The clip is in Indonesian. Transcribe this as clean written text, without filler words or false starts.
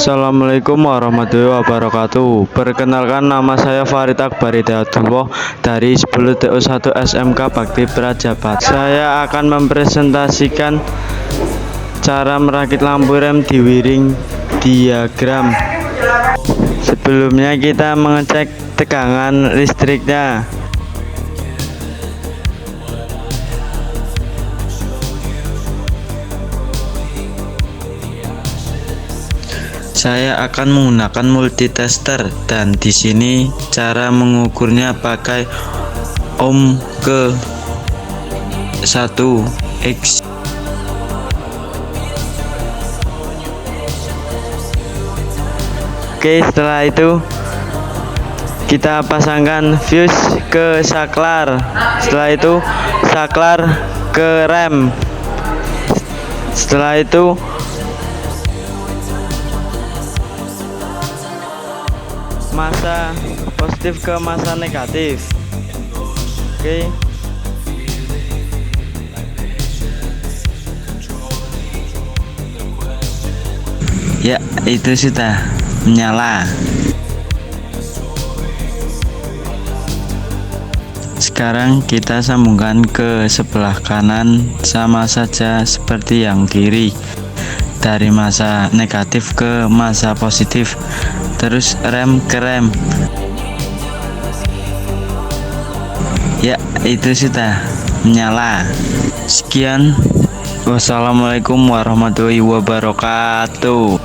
Assalamualaikum warahmatullahi wabarakatuh. Perkenalkan, nama saya Farid Akbar Hidayatullah dari 10 TU1 SMK Bakti Prajapat. Saya akan mempresentasikan cara merakit lampu rem di wiring diagram. Sebelumnya kita mengecek tegangan listriknya. Saya akan menggunakan multitester dan di sini cara mengukurnya pakai ohm ke 1x. Oke, setelah itu kita pasangkan fuse ke saklar. Setelah itu saklar ke rem. Setelah itu masa positif ke masa negatif. Oke. Ya, itu sudah menyala. Sekarang kita sambungkan ke sebelah kanan, sama saja seperti yang kiri, dari masa negatif ke masa positif, terus rem ke rem. Ya, itu sudah menyala. Sekian, wassalamualaikum warahmatullahi wabarakatuh.